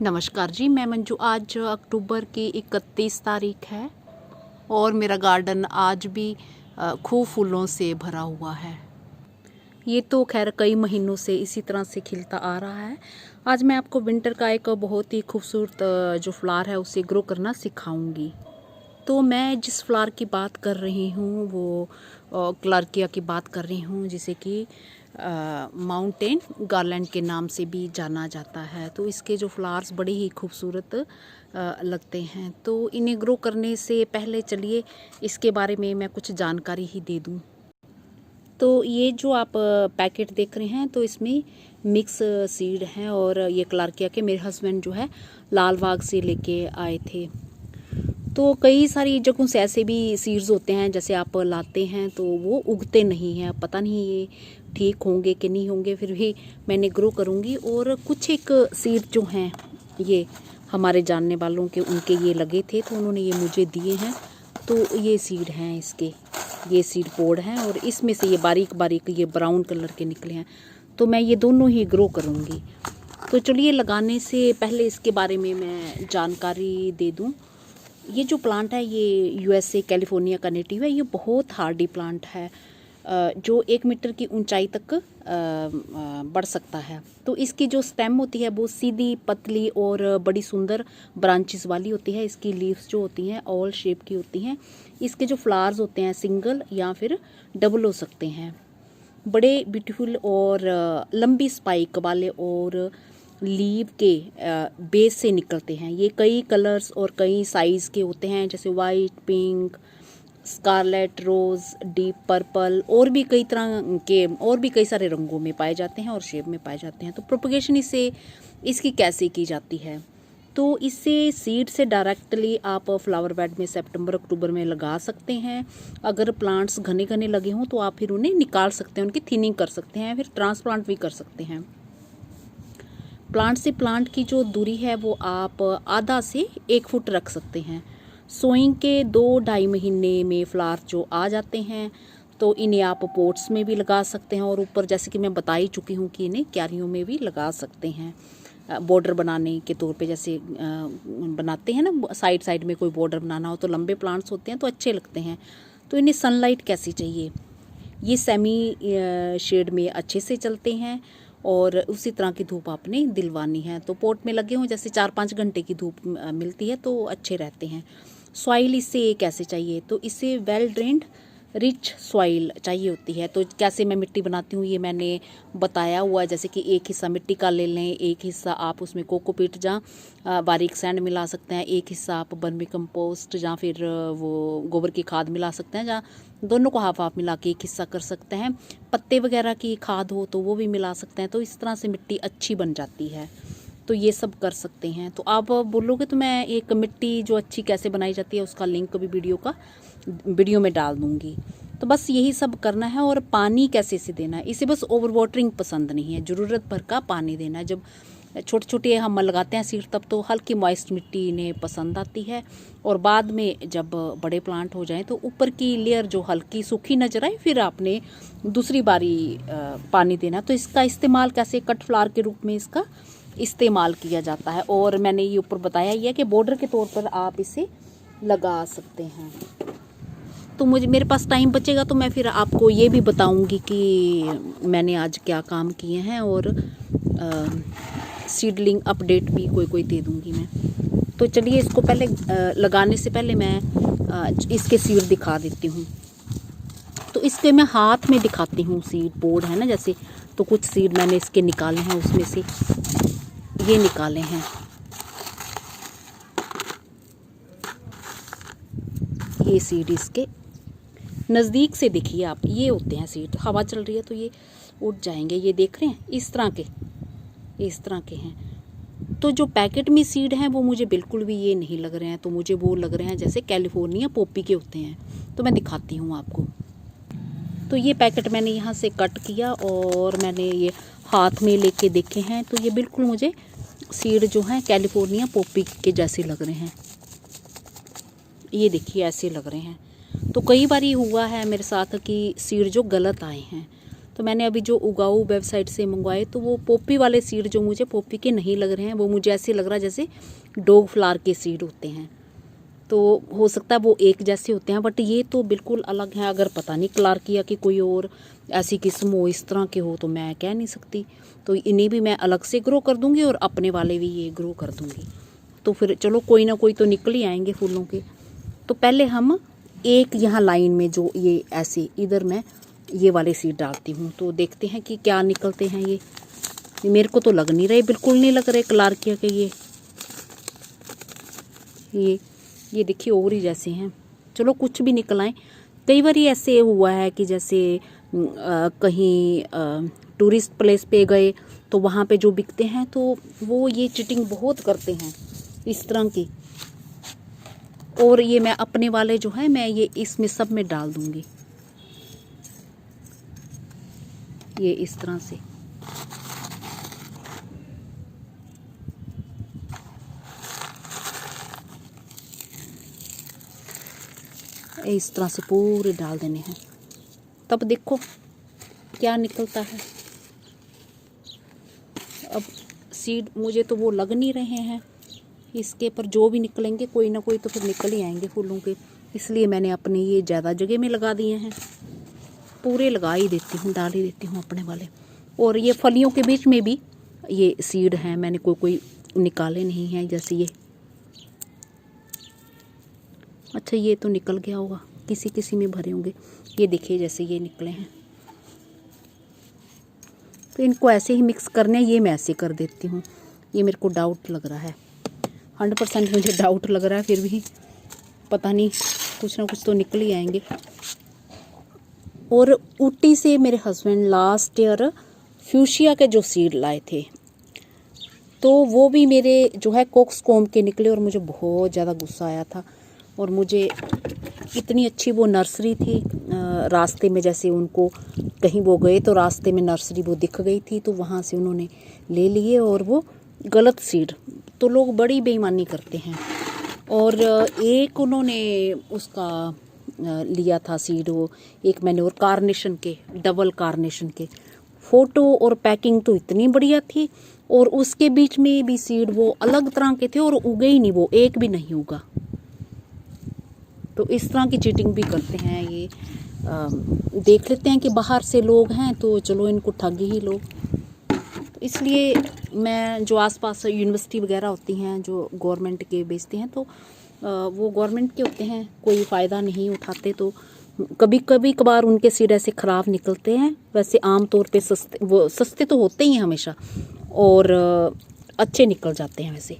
नमस्कार जी, मैं मंजू। आज अक्टूबर की 31 तारीख है और मेरा गार्डन आज भी खूब फूलों से भरा हुआ है। ये तो खैर कई महीनों से इसी तरह से खिलता आ रहा है। आज मैं आपको विंटर का एक बहुत ही खूबसूरत जो फ्लावर है उसे ग्रो करना सिखाऊंगी। तो मैं जिस फ्लावर की बात कर रही हूँ वो क्लार्किया की बात कर रही हूँ, जिसे कि माउंटेन गार्लैंड के नाम से भी जाना जाता है। तो इसके जो फ्लावर्स बड़े ही खूबसूरत लगते हैं। तो इन्हें ग्रो करने से पहले चलिए इसके बारे में मैं कुछ जानकारी ही दे दूँ। तो ये जो आप पैकेट देख रहे हैं तो इसमें मिक्स सीड हैं और ये क्लार्किया के मेरे हस्बैंड जो है लाल बाग से लेके आए थे। तो कई सारी जगहों से ऐसे भी सीड्स होते हैं जैसे आप लाते हैं तो वो उगते नहीं हैं। पता नहीं ये ठीक होंगे कि नहीं होंगे, फिर भी मैंने ग्रो करूँगी। और कुछ एक सीड जो हैं ये हमारे जानने वालों के उनके ये लगे थे तो उन्होंने ये मुझे दिए हैं। तो ये सीड हैं इसके, ये सीड पोड हैं और इसमें से ये बारीक बारीक ये ब्राउन कलर के निकले हैं। तो मैं ये दोनों ही ग्रो करूँगी। तो चलिए लगाने से पहले इसके बारे में मैं जानकारी दे दूँ। ये जो प्लांट है ये यूएसए कैलिफोर्निया का नेटिव है। ये बहुत हार्डी प्लांट है जो 1 मीटर की ऊंचाई तक बढ़ सकता है। तो इसकी जो स्टेम होती है वो सीधी पतली और बड़ी सुंदर ब्रांचेस वाली होती है। इसकी लीव्स जो होती हैं ऑल शेप की होती हैं। इसके जो फ्लावर्स होते हैं सिंगल या फिर डबल हो सकते हैं। बड़े ब्यूटीफुल और लंबी स्पाइक वाले और लीव के बेस से निकलते हैं। ये कई कलर्स और कई साइज़ के होते हैं जैसे वाइट, पिंक, स्कारलेट, रोज़, डीप पर्पल और भी कई तरह के और भी कई सारे रंगों में पाए जाते हैं और शेप में पाए जाते हैं। तो प्रोपगेशन इसकी कैसे की जाती है? तो इससे सीड से डायरेक्टली आप फ्लावर बेड में सितंबर अक्टूबर में लगा सकते हैं। अगर प्लांट्स घने घने लगे हों तो आप फिर उन्हें निकाल सकते हैं, उनकी थिनिंग कर सकते हैं, फिर ट्रांसप्लांट भी कर सकते हैं। प्लांट से प्लांट की जो दूरी है वो आप आधा से 1 फुट रख सकते हैं। सोइंग के 2-2.5 महीने में फ्लावर जो आ जाते हैं तो इन्हें आप पोट्स में भी लगा सकते हैं और ऊपर जैसे कि मैं बता ही चुकी हूँ कि इन्हें क्यारियों में भी लगा सकते हैं बॉर्डर बनाने के तौर पे। जैसे बनाते हैं ना साइड साइड में कोई बॉर्डर बनाना हो तो लंबे प्लांट्स होते हैं तो अच्छे लगते हैं। तो इन्हें सनलाइट कैसी चाहिए? ये सेमी शेड में अच्छे से चलते हैं और उसी तरह की धूप आपने दिलवानी है। तो पोट में लगे हों जैसे 4-5 घंटे की धूप मिलती है तो अच्छे रहते हैं। सॉइल इससे कैसे चाहिए? तो इससे वेल ड्रेन्ड रिच सॉइल चाहिए होती है। तो कैसे मैं मिट्टी बनाती हूँ ये मैंने बताया हुआ है। जैसे कि एक हिस्सा मिट्टी का ले लें, एक हिस्सा आप उसमें कोकोपीट जहाँ बारीक सैंड मिला सकते हैं, एक हिस्सा आप बर्मी कंपोस्ट या फिर वो गोबर की खाद मिला सकते हैं, जहाँ दोनों को हाफ हाफ मिला के एक हिस्सा कर सकते हैं। पत्ते वगैरह की खाद हो तो वो भी मिला सकते हैं। तो इस तरह से मिट्टी अच्छी बन जाती है। तो ये सब कर सकते हैं। तो आप बोलोगे तो मैं एक मिट्टी जो अच्छी कैसे बनाई जाती है उसका लिंक भी वीडियो में डाल दूँगी। तो बस यही सब करना है। और पानी कैसे से देना है? इसे बस ओवर वाटरिंग पसंद नहीं है, ज़रूरत भर का पानी देना है। जब छोटे छोटे हम लगाते हैं सीड तब तो हल्की मॉइस्ट मिट्टी इन्हें पसंद आती है और बाद में जब बड़े प्लांट हो जाएं तो ऊपर की लेयर जो हल्की सूखी नजर आए फिर आपने दूसरी बारी पानी देना। तो इसका इस्तेमाल कैसे? कट फ्लावर के रूप में इसका इस्तेमाल किया जाता है। और मैंने ये ऊपर बताया ही है कि बॉर्डर के तौर पर आप इसे लगा सकते हैं। तो मेरे पास टाइम बचेगा तो मैं फिर आपको ये भी बताऊंगी कि मैंने आज क्या काम किए हैं और सीडलिंग अपडेट भी कोई दे दूंगी मैं। तो चलिए इसको पहले लगाने से पहले मैं इसके सीड दिखा देती हूँ। तो इसके मैं हाथ में दिखाती हूँ। सीड पोड है ना जैसे, तो कुछ सीड मैंने इसके निकाले हैं, उसमें से ये निकाले हैं। ये सीड इसके नज़दीक से देखिए आप, ये होते हैं सीड। हवा चल रही है तो ये उड़ जाएंगे। ये देख रहे हैं इस तरह के हैं। तो जो पैकेट में सीड हैं वो मुझे बिल्कुल भी ये नहीं लग रहे हैं। तो मुझे वो लग रहे हैं जैसे कैलिफोर्निया पोपी के होते हैं। तो मैं दिखाती हूँ आपको। तो ये पैकेट मैंने यहाँ से कट किया और मैंने ये हाथ में लेके देखे हैं तो ये बिल्कुल मुझे सीड जो हैं कैलिफोर्निया पोपी के जैसे लग रहे हैं। ये देखिए ऐसे लग रहे हैं। तो कई बार ये हुआ है मेरे साथ कि सीड जो गलत आए हैं। तो मैंने अभी जो उगाऊ वेबसाइट से मंगवाए तो वो पॉपी वाले सीड जो मुझे पॉपी के नहीं लग रहे हैं, वो मुझे ऐसे लग रहा है जैसे डॉग फ्लावर के सीड होते हैं। तो हो सकता है वो एक जैसे होते हैं, बट ये तो बिल्कुल अलग है। अगर पता नहीं क्लार्किया की कोई और ऐसी किस्म हो, इस तरह के हो, तो मैं कह नहीं सकती। तो इन्हें भी मैं अलग से ग्रो कर दूंगी और अपने वाले भी ये ग्रो कर दूंगी। तो फिर चलो कोई ना कोई तो निकल ही आएंगे फूलों के। तो पहले हम एक यहाँ लाइन में जो ये ऐसे इधर मैं ये वाले सीड डालती हूँ, तो देखते हैं कि क्या निकलते हैं। ये मेरे को तो लग नहीं रहे, बिल्कुल नहीं लग रहे क्लार्किया के। ये देखिए और ही जैसे हैं। चलो कुछ भी निकल आए। कई बार ये ऐसे हुआ है कि जैसे कहीं टूरिस्ट प्लेस पे गए तो वहाँ पे जो बिकते हैं तो वो ये चीटिंग बहुत करते हैं इस तरह की। और ये मैं अपने वाले जो है मैं ये इसमें सब में डाल दूंगी, ये इस तरह से। इस तरह से पूरे डाल देने हैं, तब देखो क्या निकलता है। अब सीड मुझे तो वो लग नहीं रहे हैं इसके, पर जो भी निकलेंगे कोई ना कोई तो फिर निकल ही आएंगे फूलों के। इसलिए मैंने अपने ये ज़्यादा जगह में लगा दिए हैं, पूरे लगा ही देती हूँ, डाल ही देती हूँ अपने वाले। और ये फलियों के बीच में भी ये सीड हैं, मैंने कोई निकाले नहीं हैं। जैसे ये, अच्छा ये तो निकल गया होगा, किसी किसी में भरे होंगे। ये देखिए जैसे ये निकले हैं, तो इनको ऐसे ही मिक्स करने, ये मैं ऐसे कर देती हूँ। ये मेरे को डाउट लग रहा है, 100% मुझे डाउट लग रहा है, फिर भी पता नहीं कुछ ना कुछ तो निकल ही आएंगे। और ऊटी से मेरे हस्बैंड लास्ट ईयर फ्यूशिया के जो सीड लाए थे, तो वो भी मेरे जो है कोक्सकॉम के निकले और मुझे बहुत ज़्यादा गुस्सा आया था। और मुझे इतनी अच्छी वो नर्सरी थी, रास्ते में जैसे उनको कहीं वो गए तो रास्ते में नर्सरी वो दिख गई थी, तो वहाँ से उन्होंने ले लिए और वो गलत सीड। तो लोग बड़ी बेईमानी करते हैं। और एक उन्होंने उसका लिया था सीड, वो एक मैंने, और कार्नेशन के, डबल कार्नेशन के फ़ोटो और पैकिंग तो इतनी बढ़िया थी, और उसके बीच में भी सीड वो अलग तरह के थे और उगे ही नहीं, वो एक भी नहीं उगा। तो इस तरह की चीटिंग भी करते हैं ये। देख लेते हैं कि बाहर से लोग हैं तो चलो इनको ठग ही लो। तो इसलिए मैं, जो आसपास यूनिवर्सिटी वगैरह होती हैं जो गवर्नमेंट के बेचते हैं, तो वो गवर्नमेंट के होते हैं, कोई फ़ायदा नहीं उठाते। तो कभी कभार उनके सीड ऐसे ख़राब निकलते हैं। वैसे आम तौर पे सस्ते, वो सस्ते तो होते ही हैं हमेशा, और अच्छे निकल जाते हैं वैसे।